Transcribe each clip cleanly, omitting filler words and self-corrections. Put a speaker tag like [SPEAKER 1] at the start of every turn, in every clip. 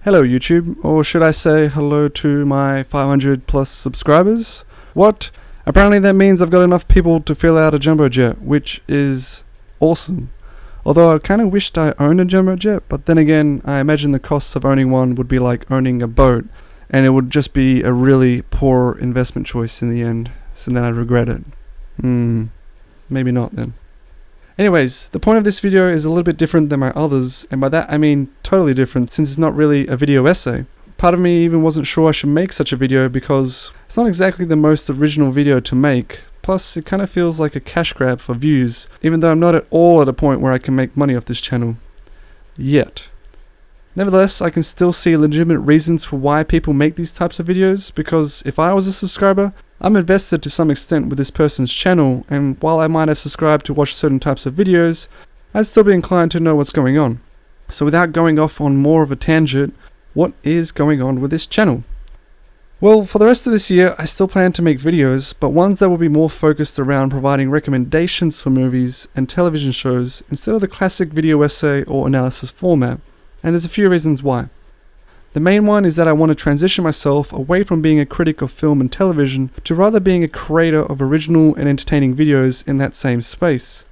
[SPEAKER 1] Hello YouTube, or should I say hello to my 500 plus subscribers? What? Apparently that means I've got enough people to fill out a jumbo jet, which is awesome. Although I kind of wished I owned a jumbo jet, but then again, I imagine the costs of owning one would be like owning a boat, and it would just be a really poor investment choice in the end, so then I'd regret it. Maybe not then. Anyways, the point of this video is a little bit different than my others, and by that I mean totally different, since it's not really a video essay. Part of me even wasn't sure I should make such a video because it's not exactly the most original video to make, plus it kind of feels like a cash grab for views, even though I'm not at all at a point where I can make money off this channel. Yet. Nevertheless, I can still see legitimate reasons for why people make these types of videos, because if I was a subscriber, I'm invested to some extent with this person's channel, and while I might have subscribed to watch certain types of videos, I'd still be inclined to know what's going on. So without going off on more of a tangent, what is going on with this channel? Well, for the rest of this year, I still plan to make videos, but ones that will be more focused around providing recommendations for movies and television shows instead of the classic video essay or analysis format, and there's a few reasons why. The main one is that I want to transition myself away from being a critic of film and television to rather being a creator of original and entertaining videos in that same space.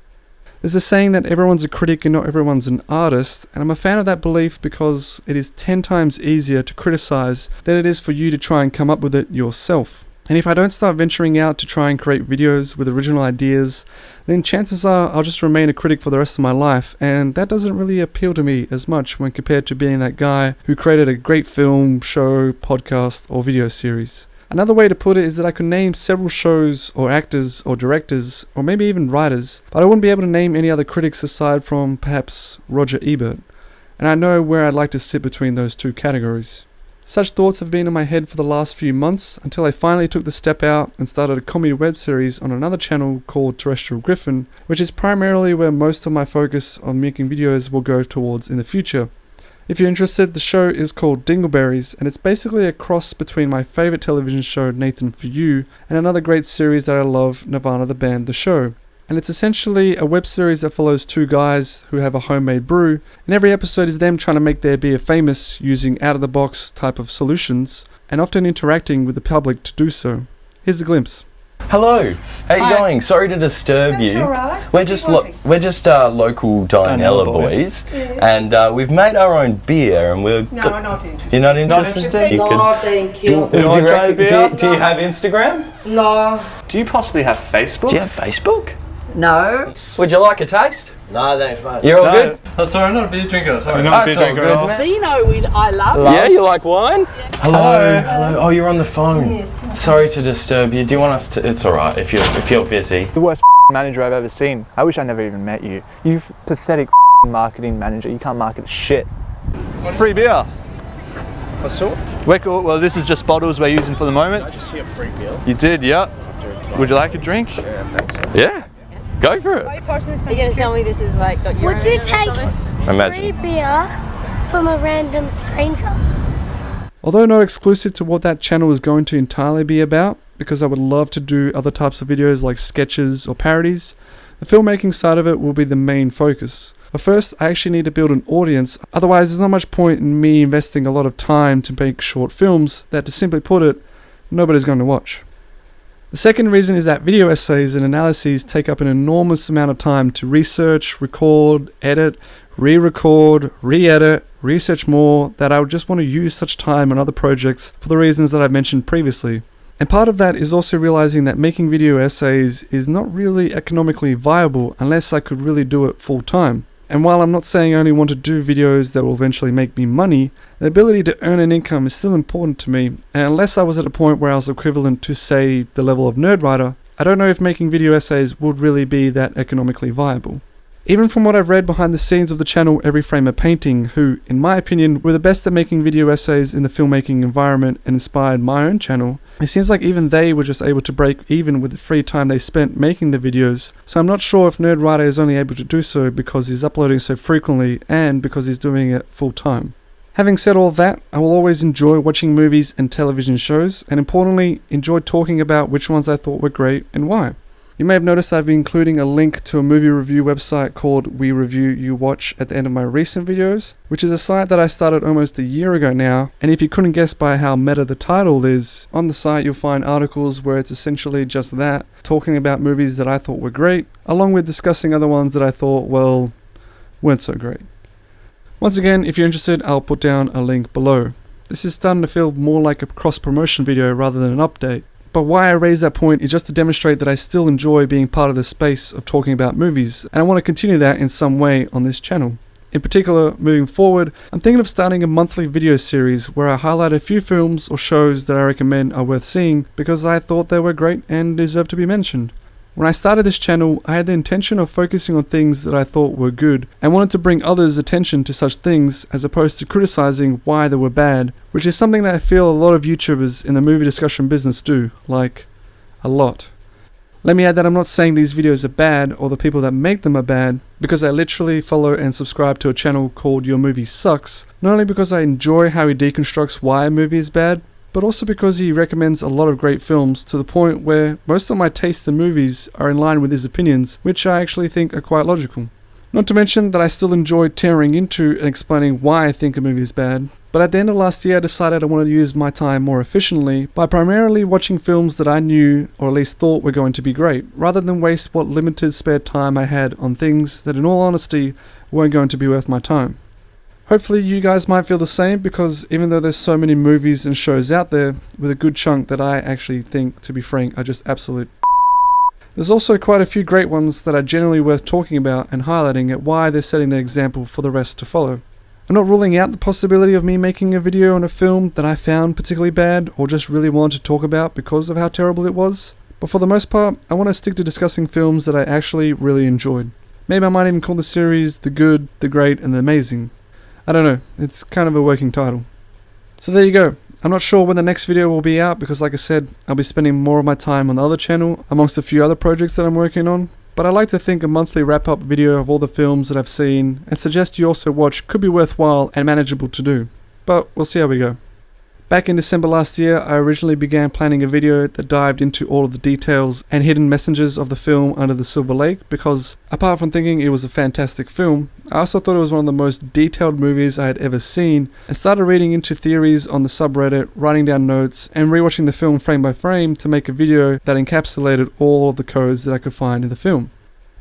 [SPEAKER 1] There's a saying that everyone's a critic and not everyone's an artist, and I'm a fan of that belief because it is 10 times easier to criticize than it is for you to try and come up with it yourself. And if I don't start venturing out to try and create videos with original ideas, then chances are I'll just remain a critic for the rest of my life, and that doesn't really appeal to me as much when compared to being that guy who created a great film, show, podcast, or video series. Another way to put it is that I could name several shows, or actors, or directors, or maybe even writers, but I wouldn't be able to name any other critics aside from perhaps Roger Ebert, and I know where I'd like to sit between those two categories. Such thoughts have been in my head for the last few months until I finally took the step out and started a comedy web series on another channel called Terrestrial Griffin, which is primarily where most of my focus on making videos will go towards in the future. If you're interested, the show is called Dingleberries, and it's basically a cross between my favourite television show Nathan For You and another great series that I love, Nirvana the Band The Show. And it's essentially a web series that follows two guys who have a homemade brew, and every episode is them trying to make their beer famous using out-of-the-box type of solutions, and often interacting with the public to do so. Here's a glimpse.
[SPEAKER 2] Hello, how you going? Sorry to disturb you.
[SPEAKER 3] Alright.
[SPEAKER 2] We're just local Dianella boys, and we've made our own beer, and we're.
[SPEAKER 3] No, we're not interested.
[SPEAKER 2] You're not interested?
[SPEAKER 4] No, thank you.
[SPEAKER 2] Do you have Instagram?
[SPEAKER 4] No.
[SPEAKER 5] Do you possibly have Facebook?
[SPEAKER 2] Do you have Facebook?
[SPEAKER 4] No.
[SPEAKER 2] Would you like a taste?
[SPEAKER 4] No, thanks, mate.
[SPEAKER 2] You're all good?
[SPEAKER 6] Oh, sorry, I'm not a beer drinker. Sorry.
[SPEAKER 5] You're not a beer
[SPEAKER 2] That's all
[SPEAKER 5] drinker
[SPEAKER 2] good,
[SPEAKER 5] at all?
[SPEAKER 2] man.
[SPEAKER 7] So you know I love
[SPEAKER 2] Yeah, you like wine? Hello.
[SPEAKER 5] Hello.
[SPEAKER 2] Oh, you're on the phone.
[SPEAKER 3] Yes.
[SPEAKER 2] Sorry to disturb you. Do you want us to? It's all right if you're busy.
[SPEAKER 8] The worst manager I've ever seen. I wish I never even met you. You pathetic marketing manager. You can't market shit.
[SPEAKER 5] Free beer.
[SPEAKER 8] What sort?
[SPEAKER 5] We're cool. Well, this is just bottles we're using for the moment.
[SPEAKER 8] I just hear free beer.
[SPEAKER 5] You did, yeah. Would you like a drink?
[SPEAKER 8] Yeah, thanks.
[SPEAKER 2] Yeah. Go for it.
[SPEAKER 7] Are you going to tell me this is like got your
[SPEAKER 9] Would you take free
[SPEAKER 2] Imagine.
[SPEAKER 9] beer from a random stranger?
[SPEAKER 1] Although not exclusive to what that channel is going to entirely be about, because I would love to do other types of videos like sketches or parodies, the filmmaking side of it will be the main focus. But first, I actually need to build an audience, otherwise there's not much point in me investing a lot of time to make short films that, to simply put it, nobody's going to watch. The second reason is that video essays and analyses take up an enormous amount of time to research, record, edit, re-record, re-edit, research more, that I would just want to use such time on other projects for the reasons that I mentioned previously. And part of that is also realizing that making video essays is not really economically viable unless I could really do it full time. And while I'm not saying I only want to do videos that will eventually make me money, the ability to earn an income is still important to me, and unless I was at a point where I was equivalent to, say, the level of nerd writer, I don't know if making video essays would really be that economically viable. Even from what I've read behind the scenes of the channel Every Frame a Painting, who, in my opinion, were the best at making video essays in the filmmaking environment and inspired my own channel, it seems like even they were just able to break even with the free time they spent making the videos, so I'm not sure if Nerd Writer is only able to do so because he's uploading so frequently and because he's doing it full time. Having said all that, I will always enjoy watching movies and television shows, and importantly, enjoy talking about which ones I thought were great and why. You may have noticed I've been including a link to a movie review website called We Review You Watch at the end of my recent videos, which is a site that I started almost a year ago now, and if you couldn't guess by how meta the title is, on the site you'll find articles where it's essentially just that, talking about movies that I thought were great, along with discussing other ones that I thought, well, weren't so great. Once again, if you're interested, I'll put down a link below. This is starting to feel more like a cross-promotion video rather than an update. But why I raise that point is just to demonstrate that I still enjoy being part of the space of talking about movies, and I want to continue that in some way on this channel. In particular, moving forward, I'm thinking of starting a monthly video series where I highlight a few films or shows that I recommend are worth seeing because I thought they were great and deserve to be mentioned. When I started this channel, I had the intention of focusing on things that I thought were good and wanted to bring others' attention to such things as opposed to criticizing why they were bad, which is something that I feel a lot of YouTubers in the movie discussion business do, like, a lot. Let me add that I'm not saying these videos are bad or the people that make them are bad, because I literally follow and subscribe to a channel called Your Movie Sucks, not only because I enjoy how he deconstructs why a movie is bad, but also because he recommends a lot of great films to the point where most of my tastes in movies are in line with his opinions, which I actually think are quite logical. Not to mention that I still enjoy tearing into and explaining why I think a movie is bad, but at the end of last year I decided I wanted to use my time more efficiently by primarily watching films that I knew or at least thought were going to be great, rather than waste what limited spare time I had on things that in all honesty weren't going to be worth my time. Hopefully you guys might feel the same, because even though there's so many movies and shows out there, with a good chunk that I actually think, to be frank, are just absolute there's also quite a few great ones that are generally worth talking about and highlighting at why they're setting the example for the rest to follow. I'm not ruling out the possibility of me making a video on a film that I found particularly bad or just really wanted to talk about because of how terrible it was, but for the most part I want to stick to discussing films that I actually really enjoyed. Maybe I might even call the series The Good, The Great and The Amazing. I don't know, it's kind of a working title. So there you go. I'm not sure when the next video will be out because, like I said, I'll be spending more of my time on the other channel amongst a few other projects that I'm working on, but I like to think a monthly wrap-up video of all the films that I've seen and suggest you also watch could be worthwhile and manageable to do, but we'll see how we go. Back in December last year, I originally began planning a video that dived into all of the details and hidden messages of the film Under the Silver Lake because, apart from thinking it was a fantastic film, I also thought it was one of the most detailed movies I had ever seen, and started reading into theories on the subreddit, writing down notes, and rewatching the film frame by frame to make a video that encapsulated all of the codes that I could find in the film.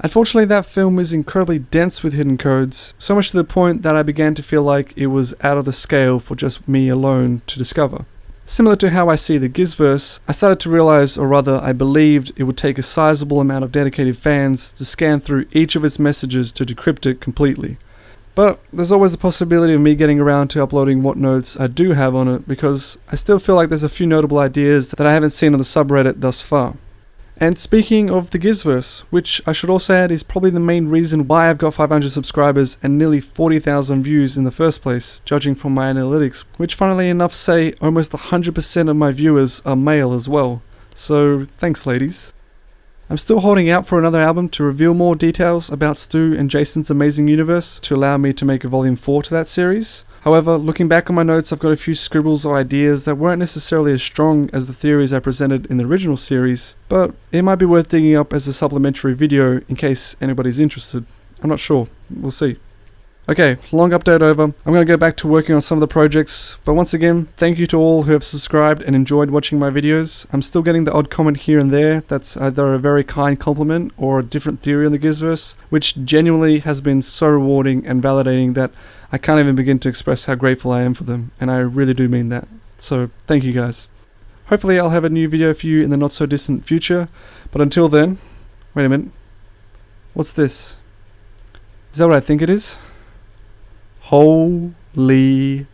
[SPEAKER 1] Unfortunately, that film is incredibly dense with hidden codes, so much to the point that I began to feel like it was out of the scale for just me alone to discover. Similar to how I see the Gizverse, I started to realize, or rather I believed, it would take a sizable amount of dedicated fans to scan through each of its messages to decrypt it completely. But there's always the possibility of me getting around to uploading what notes I do have on it, because I still feel like there's a few notable ideas that I haven't seen on the subreddit thus far. And speaking of the Gizverse, which I should also add is probably the main reason why I've got 500 subscribers and nearly 40,000 views in the first place, judging from my analytics, which funnily enough say almost 100% of my viewers are male as well. So thanks ladies. I'm still holding out for another album to reveal more details about Stu and Jason's amazing universe to allow me to make a volume 4 to that series. However, looking back on my notes, I've got a few scribbles or ideas that weren't necessarily as strong as the theories I presented in the original series, but it might be worth digging up as a supplementary video in case anybody's interested. I'm not sure. We'll see. Okay, long update over. I'm going to go back to working on some of the projects, but once again, thank you to all who have subscribed and enjoyed watching my videos. I'm still getting the odd comment here and there that's either a very kind compliment or a different theory on the Gizverse, which genuinely has been so rewarding and validating that I can't even begin to express how grateful I am for them, and I really do mean that. So, thank you guys. Hopefully I'll have a new video for you in the not so distant future, but until then, wait a minute. What's this? Is that what I think it is? Holy